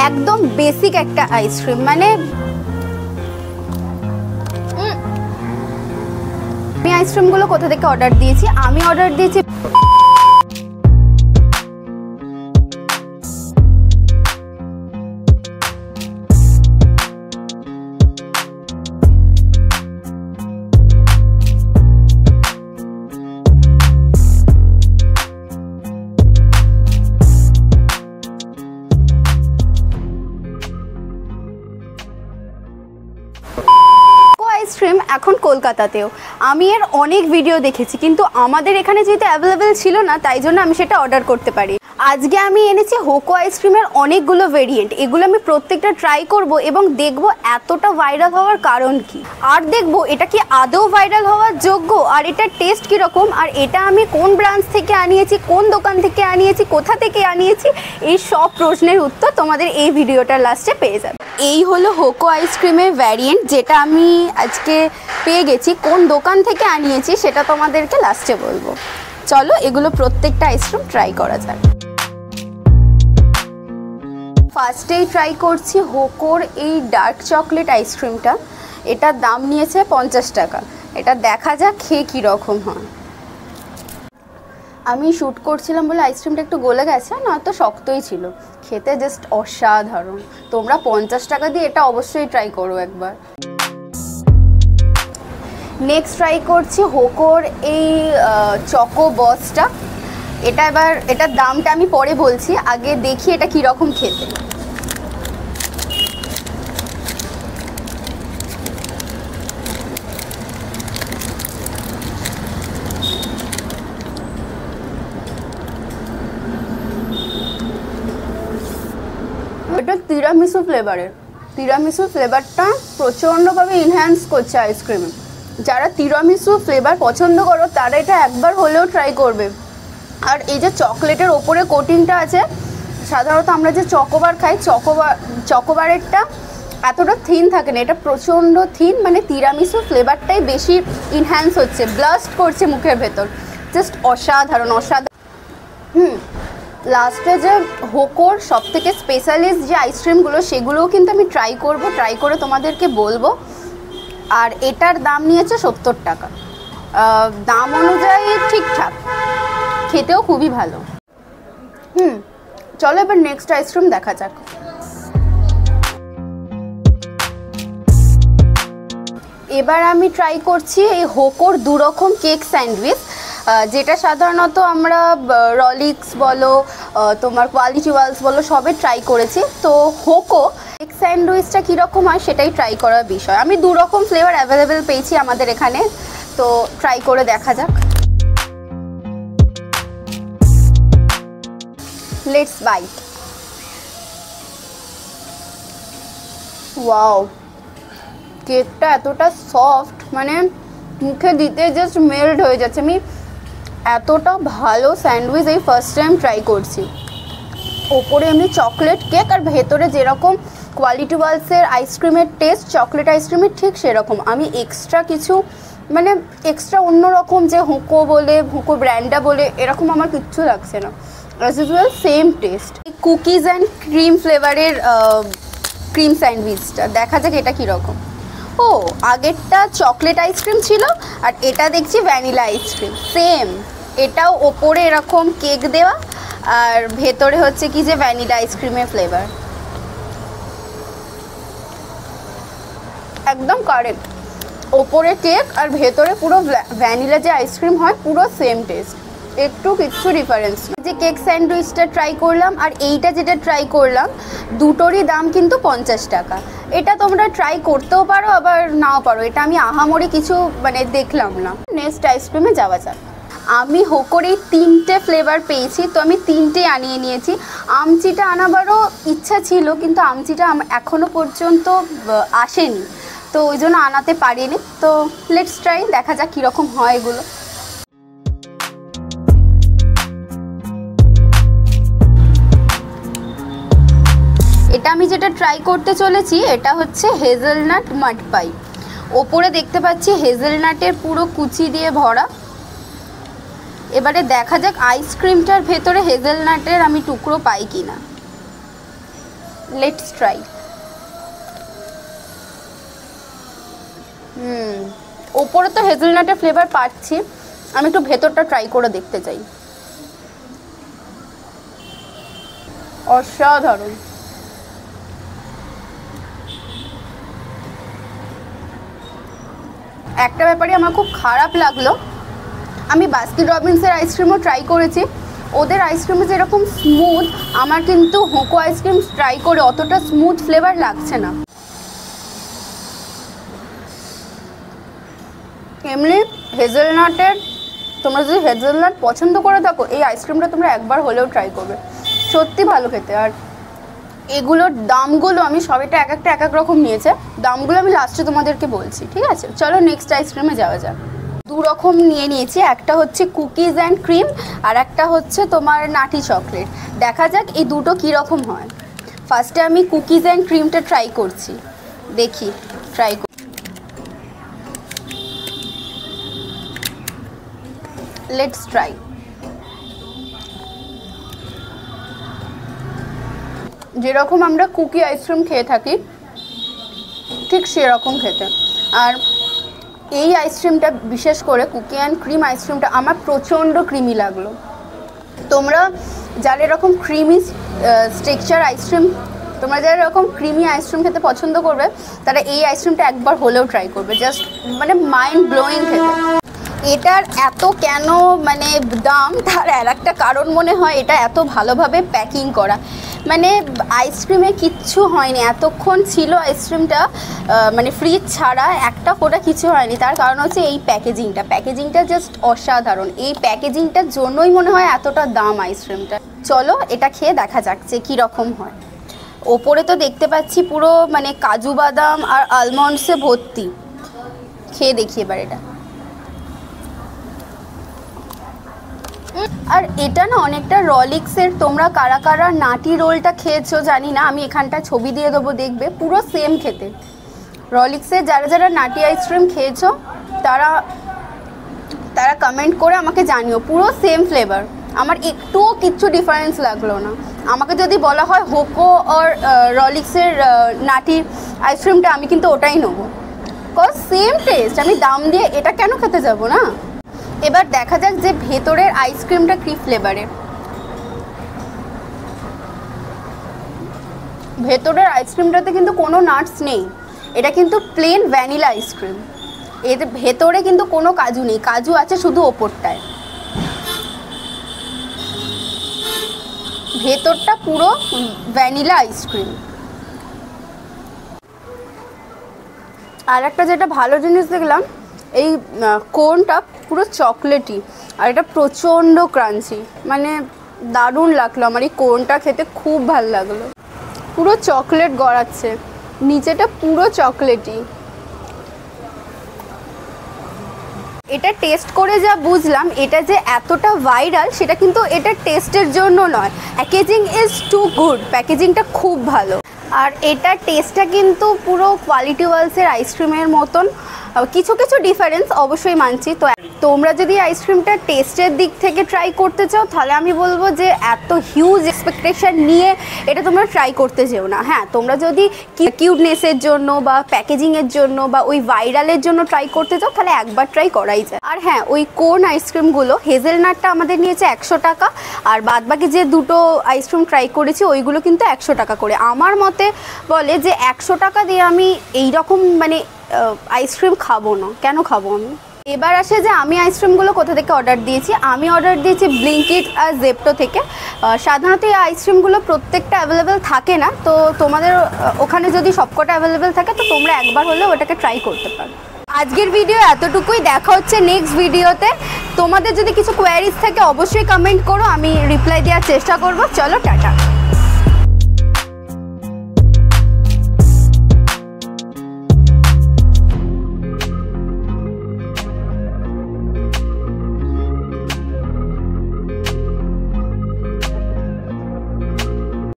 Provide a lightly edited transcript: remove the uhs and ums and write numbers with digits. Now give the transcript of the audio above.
একদম বেসিক একটা আইসক্রিম, মানে আমি আইসক্রিমগুলো কোথা থেকে অর্ডার দিয়েছি, আমি অর্ডার দিয়েছি আইসক্রিম এখন কলকাতাতেও। আমি এর অনেক ভিডিও দেখেছি, কিন্তু আমাদের এখানে যেহেতু অ্যাভেলেবেল ছিল না, তাই জন্য আমি সেটা অর্ডার করতে পারি। আজকে আমি এনেছি হোকো আইসক্রিমের অনেকগুলো ভেরিয়েন্ট। এগুলো আমি প্রত্যেকটা ট্রাই করব এবং দেখব এতটা ভাইরাল হওয়ার কারণ কি, আর দেখব এটা কি আদৌ ভাইরাল হওয়ার যোগ্য, আর এটার টেস্ট কীরকম, আর এটা আমি কোন ব্রাঞ্চ থেকে আনিয়েছি, কোন দোকান থেকে আনিয়েছি, কোথা থেকে আনিয়েছি, এই সব প্রশ্নের উত্তর তোমাদের এই ভিডিওটার লাস্টে পেয়ে যাবে। এই হলো হোকো আইসক্রিমের ভ্যারিয়েন্ট, যেটা আমি আজকে পেয়ে গেছি। কোন দোকান থেকে আনিয়েছি সেটা তোমাদেরকে লাস্টে বলবো। চলো এগুলো প্রত্যেকটা আইসক্রিম ট্রাই করা যাক। ফার্স্টেই ট্রাই করছি হোকোর এই ডার্ক চকলেট আইসক্রিমটা। এটার দাম নিয়েছে 50 টাকা। এটা দেখা যাক খেয়ে কীরকম হয়। আমি শ্যুট করছিলাম বলে আইসক্রিমটা একটু গলে গেছে, নয়তো শক্তই ছিল। খেতে জাস্ট অসাধারণ। তোমরা 50 টাকা দিয়ে এটা অবশ্যই ট্রাই করো একবার। নেক্সট ট্রাই করছি হোকোর এই চকো বসটা। এটার দামটা আমি পরে বলছি, আগে দেখি এটা কীরকম খেতে। এটা তিরামিসু ফ্লেভারের। তিরামিসু ফ্লেভারটা প্রচণ্ডভাবে ইনহ্যান্স করছে আইসক্রিমে। যারা তিরামিসু ফ্লেভার পছন্দ করো তারা এটা একবার হলেও ট্রাই করবে। আর এই যে চকলেটের ওপরে কোটিংটা আছে, সাধারণত আমরা যে চকোবার খাই, চকোবারেরটা এতটা থিন থাকে না, এটা প্রচণ্ড থিন। মানে তিরামিসু ফ্লেভারটাই বেশি ইনহ্যান্স হচ্ছে, ব্লাস্ট করছে মুখের ভেতর। জাস্ট অসাধারণ অসাধারণ। লাস্টে যে হোকোর সবথেকে স্পেশালিস্ট যে আইসক্রিমগুলো, সেগুলোও কিন্তু আমি ট্রাই করে তোমাদেরকে বলবো। আর এটার দাম নিয়েছে 70 টাকা। দাম অনুযায়ী ঠিকঠাক, খেতেও খুবই ভালো। চলো এবার নেক্সট আইসক্রিম দেখা যাক। এবার আমি ট্রাই করছি এই হোকোর দুরকম কেক স্যান্ডউইচ, যেটা সাধারণত আমরা রলিক্স বলো, তোমার কোয়ালিটি ওয়ালস বলো, সবে ট্রাই করেছি। তো হোকো কেক স্যান্ডউইচটা কীরকম হয় সেটাই ট্রাই করার বিষয়। আমি দুরকম ফ্লেভার অ্যাভেলেবেল পেয়েছি আমাদের এখানে, তো ট্রাই করে দেখা যাক। Let's byte. ওয়াও, কেকটা এতটা সফট, মানে মুখে দিতে জাস্ট মেল্ট হয়ে যাচ্ছে। আমি এতটা ভালো স্যান্ডউইচ এই ফার্স্ট টাইম ট্রাই করছি। ওপরে এমনি চকলেট কেক, আর ভেতরে যেরকম কোয়ালিটি ওয়ালসের আইসক্রিমের টেস্ট, চকলেট আইসক্রিমের ঠিক সেরকম। আমি এক্সট্রা কিছু, মানে এক্সট্রা অন্যরকম যে হোকো বলে, হোকো ব্র্যান্ডটা বলে, এরকম আমার কিচ্ছু লাগছে না। As usual same test. Cookies and cream ফ্লেভারের ক্রিম স্যান্ডউইচটা দেখা যাক এটা কীরকম। ও, আগেরটা চকলেট আইসক্রিম ছিল, আর এটা দেখছি ভ্যানিলা আইসক্রিম। সেম, এটাও ওপরে এরকম কেক দেওয়া, আর ভেতরে হচ্ছে কি যে ভ্যানিলা আইসক্রিমের ফ্লেভার। একদম কারেক্ট, ওপরে কেক আর ভেতরে পুরো ভ্যানিলা যে আইসক্রিম হয়, পুরো সেম টেস্ট, একটু কিচ্ছু ডিফারেন্স। যে কেক স্যান্ডউইচটা ট্রাই করলাম আর এইটা যেটা ট্রাই করলাম, দুটোরই দাম কিন্তু 50 টাকা। এটা তোমরা ট্রাই করতেও পারো, আবার নাও পারো। এটা আমি আহামরি কিছু মানে দেখলাম না। নেক্সট আইসক্রিমে যাওয়া যাক। আমি হোকোর এই 3টে ফ্লেভার পেয়েছি, তো আমি 3টে আনিয়ে নিয়েছি। আমচিটা আনাবারও ইচ্ছা ছিল, কিন্তু আমচিটা এখনও পর্যন্ত আসেনি, তো ওই জন্য আনাতে পারিনি। তো লেটস ট্রাই, দেখা যাক কীরকম হয় এগুলো। এটা আমি যেটা ট্রাই করতে চলেছি, এটা হচ্ছে হেজেলনাট মাড পাই। ওপরে দেখতে পাচ্ছি হেজেলনাটের পুরো কুচি দিয়ে ভরা। এবারে দেখা যাক আইসক্রিমটার ভেতরে হেজেলনাটের আমি টুকরো পাই কিনা। Let's try. ওপরে তো হেজেলনাটের ফ্লেভার পাচ্ছি, আমি একটু ভেতরটা ট্রাই করে দেখতে চাই। অসাধারণ। একটা ব্যাপারে আমার খুব খারাপ লাগলো, আমি বাস্কিন রবিন্সের আইসক্রিমও ট্রাই করেছি, ওদের আইসক্রিম যেরকম স্মুথ, আমার কিন্তু হোকো আইসক্রিম ট্রাই করে অতটা স্মুথ ফ্লেভার লাগছে না। এমনি হেজেলনাটের, তোমরা যদি হেজেলনাট পছন্দ করে থাকো এই আইসক্রিমটা তোমরা একবার হলেও ট্রাই করবে, সত্যি ভালো খেতে। আর এগুলোর দামগুলো আমি সবাইটা এক এক রকম নিয়েছে, দামগুলো আমি লাস্টে তোমাদেরকে বলছি, ঠিক আছে? চলো নেক্সট আইসক্রিমে যাওয়া যাক। দু রকম নিয়েছি, একটা হচ্ছে কুকিজ অ্যান্ড ক্রিম আর একটা হচ্ছে তোমার নাটি চকলেট। দেখা যাক এই দুটো কীরকম হয়। ফার্স্টে আমি কুকিজ অ্যান্ড ক্রিমটা ট্রাই করছি, দেখি ট্রাই করি। Let's try. যেরকম আমরা কুকি আইসক্রিম খেয়ে থাকি ঠিক সেরকম খেতে। আর এই আইসক্রিমটা বিশেষ করে কুকি অ্যান্ড ক্রিম আইসক্রিমটা আমার প্রচণ্ড ক্রিমি লাগলো। তোমরা যারা এরকম ক্রিমি স্ট্রাকচার আইসক্রিম, তোমরা যারা এরকম ক্রিমি আইসক্রিম খেতে পছন্দ করবে তারা এই আইসক্রিমটা একবার হলেও ট্রাই করবে, জাস্ট মানে মাইন্ড ব্লোয়িং খেতে। এটার এত কেন মানে দাম, তার আর একটা কারণ মনে হয় এটা এত ভালোভাবে প্যাকিং করা, মানে আইসক্রিমে কিচ্ছু হয়নি, এতক্ষণ ছিল আইসক্রিমটা মানে ফ্রিজ ছাড়া একটা ফোঁটা কিছু হয়নি। তার কারণ হচ্ছে এই প্যাকেজিংটা জাস্ট অসাধারণ। এই প্যাকেজিংটার জন্যই মনে হয় এতটা দাম আইসক্রিমটা। চলো এটা খেয়ে দেখা যাক যে কীরকম হয়। ওপরে তো দেখতে পাচ্ছি পুরো মানে কাজু বাদাম আর আলমন্ডসে ভর্তি, খেয়ে দেখি এবার এটা। আর এটা না অনেকটা রলিক্সের, তোমরা কারা কারা নাটি রোলটা খেয়েছো জানি না, আমি এখানটা ছবি দিয়ে দেবো, দেখবে পুরো সেম খেতে। রলিক্সের যারা যারা নাটি আইসক্রিম খেয়েছো তারা তারা কমেন্ট করে আমাকে জানিও, পুরো সেম ফ্লেভার, আমার একটুও কিচ্ছু ডিফারেন্স লাগলো না। আমাকে যদি বলা হয় হোকো আর রলিক্সের নাটি আইসক্রিমটা, আমি কিন্তু ওটাই নেবো, কজ সেম টেস্ট, আমি দাম দিয়ে এটা কেন খেতে যাব না। এবার দেখা যাক যে ভেতরের আইসক্রিমটা কি ফ্লেভারের। ভেতরের আইসক্রিমটাতে কিন্তু কোনো নাটস নেই, এটা কিন্তু প্লেন ভ্যানিলা আইসক্রিম, এর ভেতরে কিন্তু কোনো কাজু নেই, কাজু আছে শুধু ওপরটায়, ভেতরটা পুরো ভ্যানিলা আইসক্রিম। আর একটা যেটা ভালো জিনিস দেখলাম, এই কোনটা পুরো চকলেটি আর এটা প্রচণ্ড ক্রাঞ্চি, মানে দারুণ লাগলো আমার, এই কোনটা খেতে খুব ভালো লাগলো, পুরো চকলেট গড়াচ্ছে, নিচেটা পুরো চকলেটি। এটা টেস্ট করে যা বুঝলাম, এটা যে এতটা ভাইরাল সেটা কিন্তু এটা টেস্টের জন্য নয়, প্যাকেজিং ইজ টু গুড, প্যাকেজিংটা খুব ভালো। আর এটা টেস্টটা কিন্তু পুরো কোয়ালিটি ওয়ালসের আইসক্রিমের মতন, কিছু কিছু ডিফারেন্স অবশ্যই মানছি। তো তোমরা যদি আইসক্রিমটা টেস্টের দিক থেকে ট্রাই করতে চাও তাহলে আমি বলবো যে এত হিউজ এক্সপেকটেশন নিয়ে এটা তোমরা ট্রাই করতে যেও না। হ্যাঁ, তোমরা যদি কিউটনেসের জন্য বা প্যাকেজিংয়ের জন্য বা ওই ভাইরালের জন্য ট্রাই করতে চাও তাহলে একবার ট্রাই করাই যায়। আর হ্যাঁ, ওই কোন আইসক্রিমগুলো হেজেলনাটটা আমাদের নিয়েছে 100 টাকা, আর বাদবাকি যে দুটো আইসক্রিম ট্রাই করেছি ওইগুলো কিন্তু 100 টাকা করে। আমার মতে বলে যে 100 টাকা দিয়ে আমি এইরকম মানে আইসক্রিম খাবো না, কেন খাবো আমি। এবার আসে যে আমি আইসক্রিমগুলো কোথা থেকে অর্ডার দিয়েছি। আমি অর্ডার দিয়েছি ব্লিঙ্কিট আর জেপ্টো থেকে। সাধারণত এই আইসক্রিমগুলো প্রত্যেকটা অ্যাভেলেবেল থাকে না, তো তোমাদের ওখানে যদি সবকটা অ্যাভেলেবেল থাকে তো তোমরা একবার হলেও ওটাকে ট্রাই করতে পারো। আজকের ভিডিও এতটুকুই, দেখা হচ্ছে নেক্সট ভিডিওতে। তোমাদের যদি কিছু কোয়ারিজ থাকে অবশ্যই কমেন্ট করো, আমি রিপ্লাই দেওয়ার চেষ্টা করব। চলো টাটা।